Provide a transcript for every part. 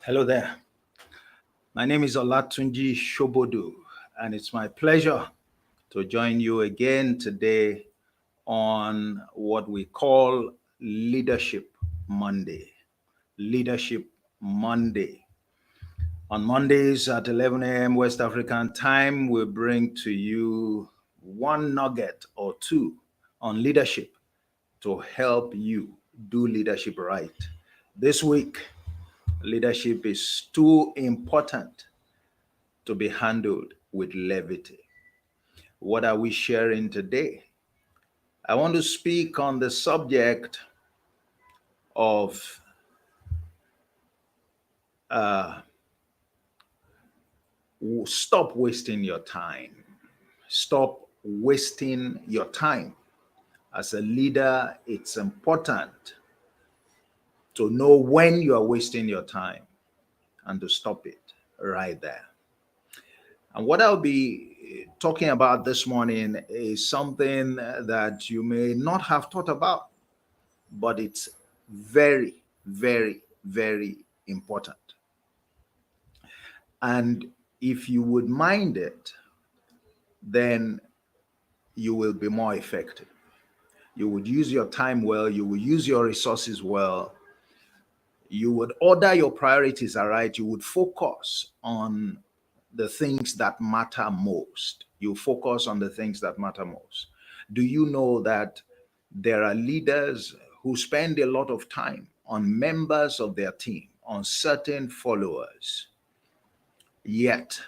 Hello there. My name is Olatunji Shobodu, and it's my pleasure to join you again today on what we call Leadership Monday. Leadership Monday. On Mondays at 11 a.m. West African time, we bring to you one nugget or two on leadership to help you do leadership right. This week, leadership is too important to be handled with levity. What are we sharing today? I want to speak on the subject of uh, stop wasting your time. Stop wasting your time. As a leader, it's important to know when you are wasting your time and to stop it right there. And what I'll be talking about this morning is something that you may not have thought about, but it's very, very, very important. And if you would mind it, then you will be more effective. You would use your time well, you will use your resources well, you would order your priorities aright, you would focus on the things that matter most. You focus on the things that matter most. Do you know that there are leaders who spend a lot of time on members of their team, on certain followers, yet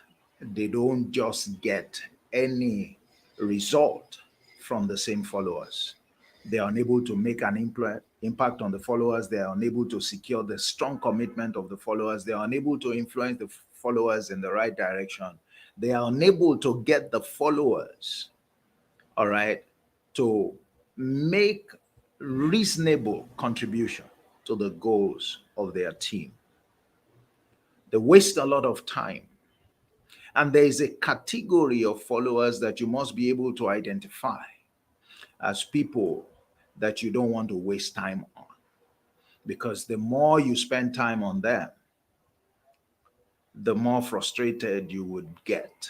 they don't just get any result from the same followers? They are unable to make an impact on the followers. They are unable to secure the strong commitment of the followers. They are unable to influence the followers in the right direction. They are unable to get the followers, all right, to make reasonable contribution to the goals of their team. They waste a lot of time. And there is a category of followers that you must be able to identify as people that you don't want to waste time on. Because the more you spend time on them, the more frustrated you would get.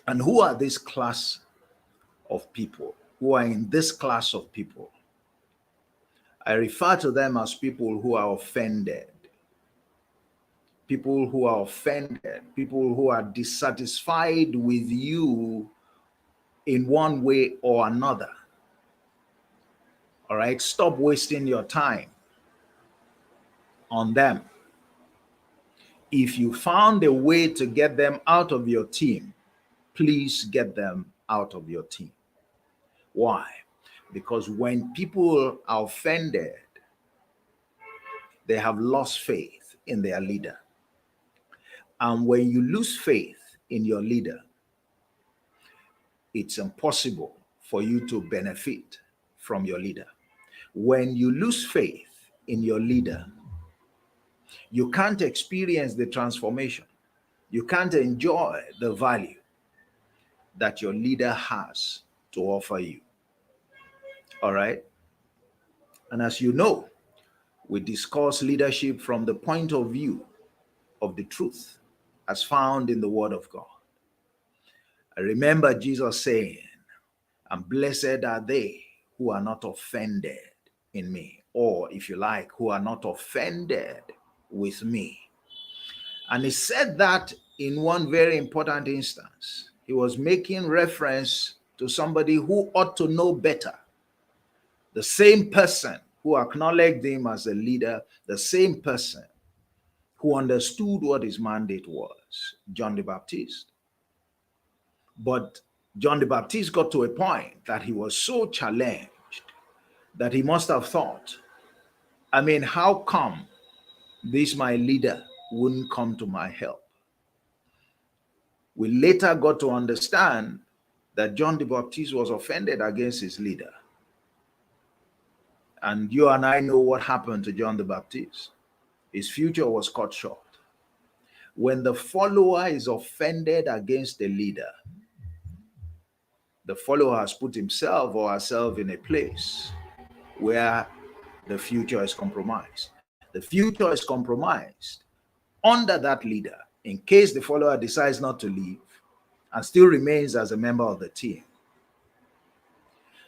And who are this class of people? Who are in this class of people? I refer to them as people who are offended. People who are offended. People who are dissatisfied with you in one way or another. All right, stop wasting your time on them. If you found a way to get them out of your team, please get them out of your team. Why? Because when people are offended, they have lost faith in their leader. And when you lose faith in your leader, it's impossible for you to benefit from your leader. When you lose faith in your leader, you can't experience the transformation. You can't enjoy the value that your leader has to offer you. All right? And as you know, we discuss leadership from the point of view of the truth as found in the Word of God. I remember Jesus saying, and blessed are they who are not offended in me, or if you like, who are not offended with me. And he said that in one very important instance. He was making reference to somebody who ought to know better. The same person who acknowledged him as a leader, the same person who understood what his mandate was, John the Baptist. But John the Baptist got to a point that he was so challenged that he must have thought, I mean, how come this my leader wouldn't come to my help? We later got to understand that John the Baptist was offended against his leader. And you and I know what happened to John the Baptist. His future was cut short. When the follower is offended against the leader, the follower has put himself or herself in a place where the future is compromised. The future is compromised under that leader in case the follower decides not to leave and still remains as a member of the team.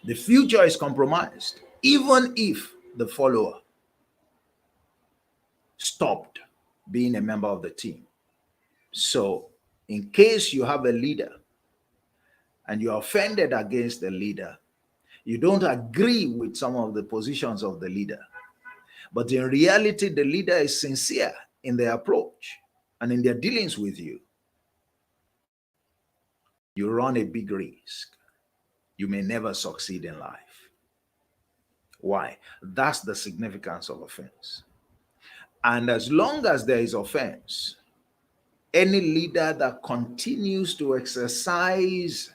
The future is compromised even if the follower stopped being a member of the team. So, in case you have a leader and you're offended against the leader, you don't agree with some of the positions of the leader, but in reality, the leader is sincere in their approach and in their dealings with you, you run a big risk. You may never succeed in life. Why? That's the significance of offense. And as long as there is offense, any leader that continues to exercise,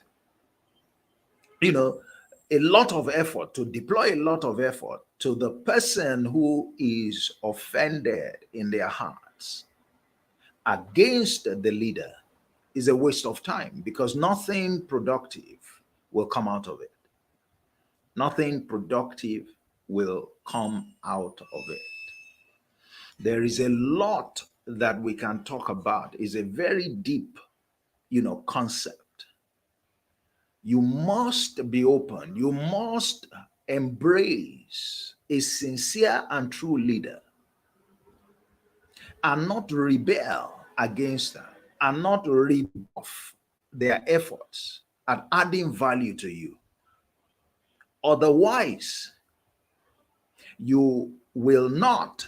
a lot of effort, to deploy a lot of effort to the person who is offended in their hearts against the leader is a waste of time, because nothing productive will come out of it. Nothing productive will come out of it. There is a lot that we can talk about. It's a very deep, concept. You must be open. You must embrace a sincere and true leader and not rebel against them and not rebuff their efforts at adding value to you. Otherwise, you will not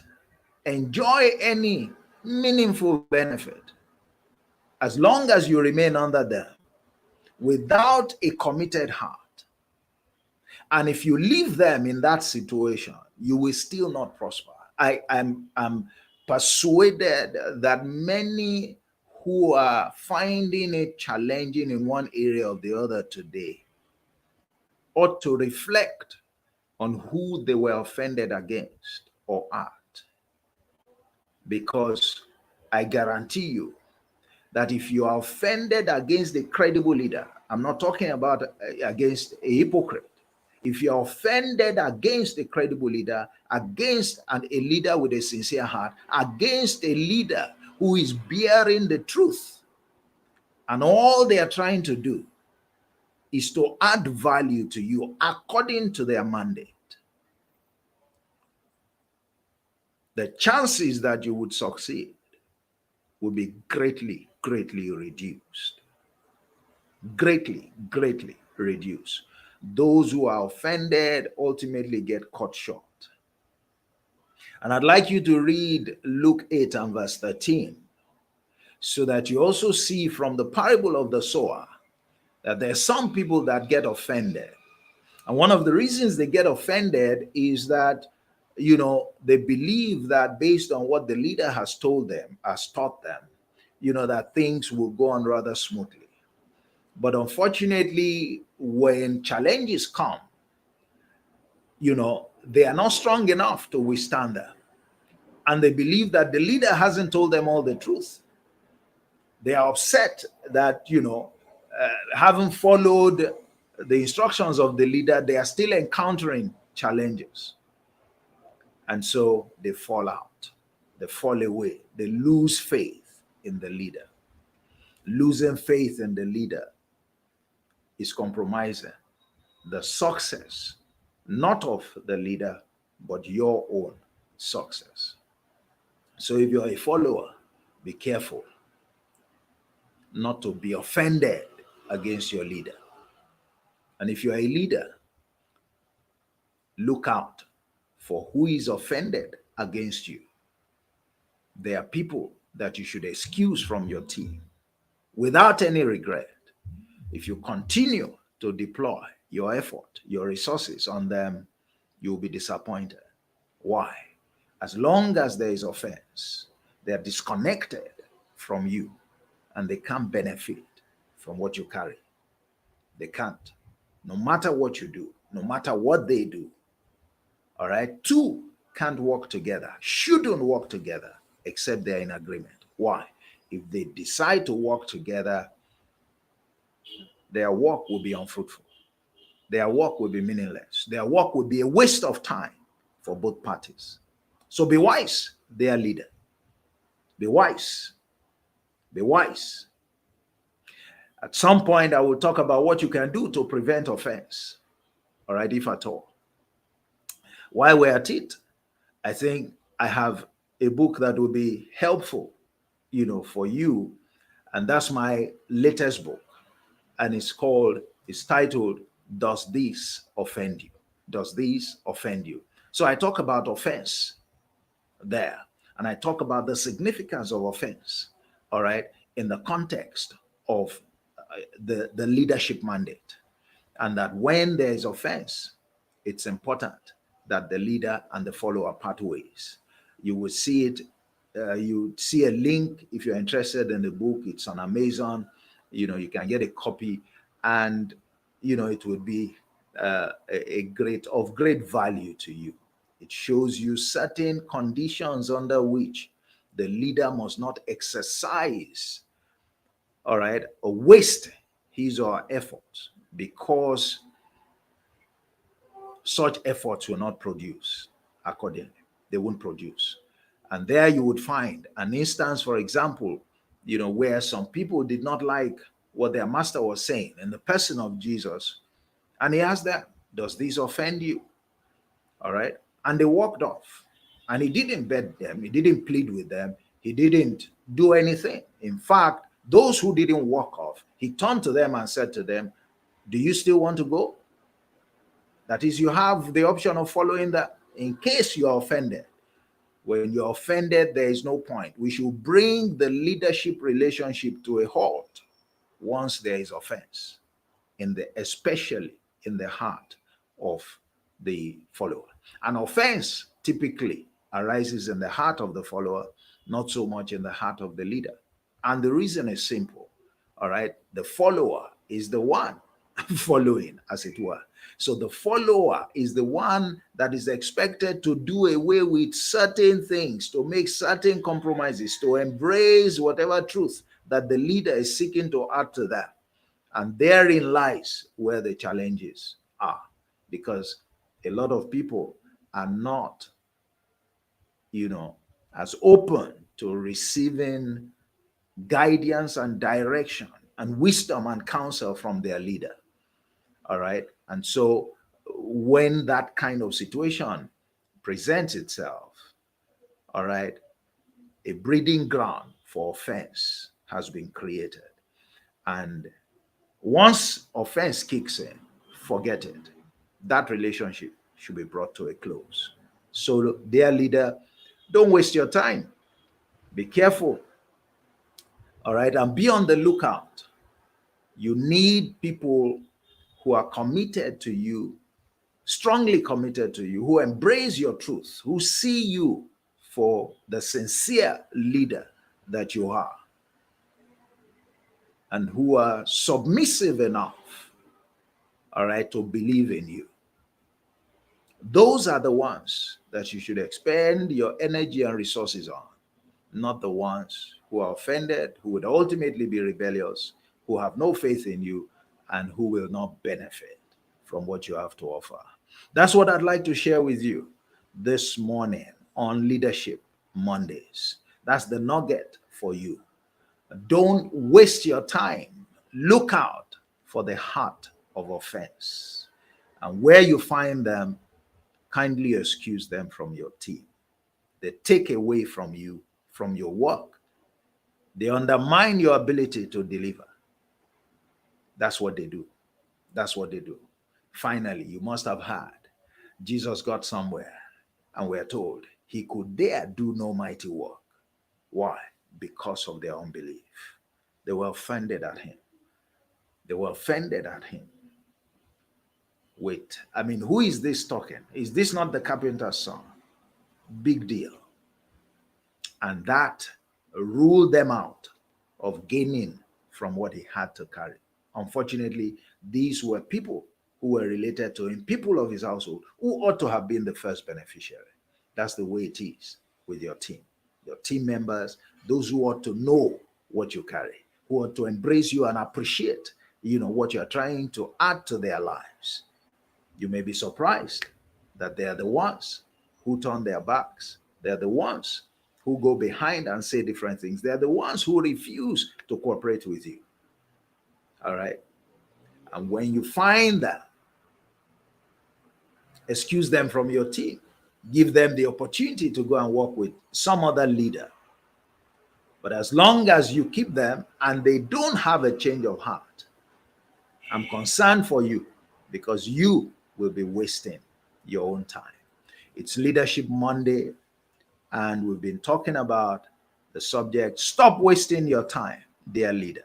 enjoy any meaningful benefit as long as you remain under them without a committed heart. And if you leave them in that situation, you will still not prosper. I'm persuaded that many who are finding it challenging in one area or the other today ought to reflect on who they were offended against or at. Because I guarantee you that if you are offended against a credible leader, I'm not talking about against a hypocrite. If you are offended against a credible leader, against a leader with a sincere heart, against a leader who is bearing the truth, and all they are trying to do is to add value to you according to their mandate, the chances that you would succeed will be greatly, greatly reduced. Greatly, greatly reduced. Those who are offended ultimately get cut short. And I'd like you to read Luke 8 and verse 13 so that you also see from the parable of the sower that there are some people that get offended. And one of the reasons they get offended is that, they believe that based on what the leader has told them, has taught them, that things will go on rather smoothly. But unfortunately, when challenges come, they are not strong enough to withstand them. And they believe that the leader hasn't told them all the truth. They are upset that, having followed the instructions of the leader, they are still encountering challenges. And so they fall out, they fall away, they lose faith in the leader. Losing faith in the leader is compromising the success, not of the leader, but your own success. So if you're a follower, be careful not to be offended against your leader. And if you're a leader, look out for who is offended against you. There are people that you should excuse from your team without any regret. If you continue to deploy your effort, your resources on them, you'll be disappointed. Why? As long as there is offense, they're disconnected from you and they can't benefit from what you carry. They can't. No matter what you do, no matter what they do. All right? Two can't work together, shouldn't work together, except they're in agreement. Why? If they decide to work together, their work will be unfruitful. Their work will be meaningless. Their work will be a waste of time for both parties. So be wise, their leader. Be wise. Be wise. At some point, I will talk about what you can do to prevent offense. All right, if at all. While we're at it, I think I have a book that will be helpful, for you. And that's my latest book. And it's titled, Does This Offend You? Does This Offend You? So I talk about offense there. And I talk about the significance of offense, all right, in the context of the leadership mandate. And that when there is offense, it's important that the leader and the follower part ways. You will see it. You see a link if you're interested in the book. It's on Amazon. You can get a copy, and it would be a great value to you. It shows you certain conditions under which the leader must not exercise, all right, or waste his or her efforts, because such efforts will not produce accordingly. They won't produce. And there you would find an instance, for example, where some people did not like what their master was saying in the person of Jesus. And he asked them, does this offend you? All right. And they walked off. And he didn't beg them. He didn't plead with them. He didn't do anything. In fact, those who didn't walk off, he turned to them and said to them, do you still want to go? That is, you have the option of following that in case you are offended. When you're offended, there is no point. We should bring the leadership relationship to a halt once there is offense, especially in the heart of the follower. An offense typically arises in the heart of the follower, not so much in the heart of the leader. And the reason is simple. All right. The follower is the one following, as it were. So the follower is the one that is expected to do away with certain things, to make certain compromises, to embrace whatever truth that the leader is seeking to add to that. And therein lies where the challenges are, because a lot of people are not, as open to receiving guidance and direction and wisdom and counsel from their leader. All right. And so when that kind of situation presents itself, all right, a breeding ground for offense has been created. And once offense kicks in, forget it. That relationship should be brought to a close. So, dear leader, don't waste your time. Be careful. All right. And be on the lookout. You need people who are committed to you, strongly committed to you, who embrace your truth, who see you for the sincere leader that you are, and who are submissive enough, all right, to believe in you. Those are the ones that you should expend your energy and resources on, not the ones who are offended, who would ultimately be rebellious, who have no faith in you, and who will not benefit from what you have to offer. That's what I'd like to share with you this morning on Leadership Mondays. That's the nugget for you. Don't waste your time. Look out for the heart of offense. And where you find them, kindly excuse them from your team. They take away from you, from your work. They undermine your ability to deliver. That's what they do. That's what they do. Finally, you must have heard Jesus got somewhere, and we're told he could dare do no mighty work. Why? Because of their unbelief. They were offended at him. They were offended at him. Wait, who is this talking? Is this not the carpenter's son? Big deal. And that ruled them out of gaining from what he had to carry. Unfortunately, these were people who were related to him, people of his household, who ought to have been the first beneficiary. That's the way it is with your team members, those who ought to know what you carry, who ought to embrace you and appreciate, what you're trying to add to their lives. You may be surprised that they are the ones who turn their backs. They're the ones who go behind and say different things. They're the ones who refuse to cooperate with you. All right. And when you find that, excuse them from your team. Give them the opportunity to go and work with some other leader. But as long as you keep them and they don't have a change of heart, I'm concerned for you, because you will be wasting your own time. It's Leadership Monday, and we've been talking about the subject, stop wasting your time, dear leader.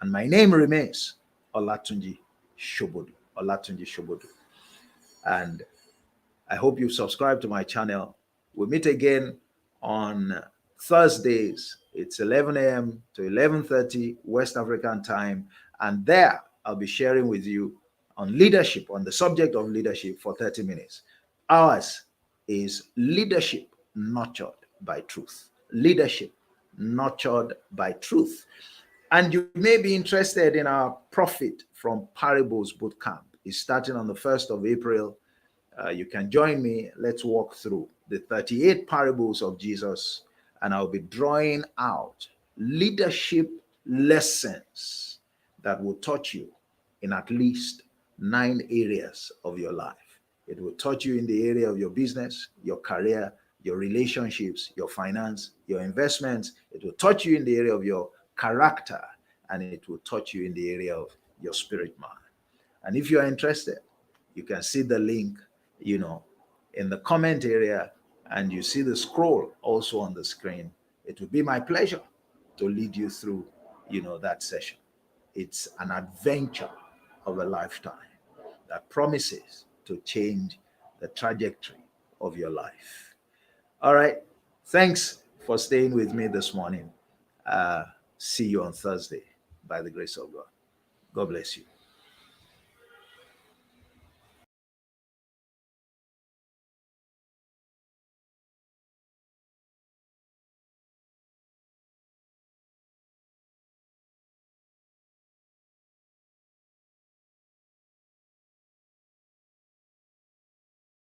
And my name remains Olatunji Shobodu. Olatunji Shobodu. And I hope you've subscribed to my channel. We'll meet again on Thursdays. It's 11 a.m. to 11:30 West African time. And there I'll be sharing with you on leadership, on the subject of leadership, for 30 minutes. Ours is leadership nurtured by truth. Leadership nurtured by truth. And you may be interested in our Profit from Parables Bootcamp. It's starting on the 1st of April. You can join me. Let's walk through the 38 parables of Jesus, and I'll be drawing out leadership lessons that will touch you in at least 9 areas of your life. It will touch you in the area of your business, your career, your relationships, your finance, your investments. It will touch you in the area of your character, and it will touch you in the area of your spirit man. And if you are interested, you can see the link, in the comment area, and you see the scroll also on the screen. It will be my pleasure to lead you through, that session. It's an adventure of a lifetime that promises to change the trajectory of your life. All right. Thanks for staying with me this morning. See you on Thursday by the grace of God. God bless you.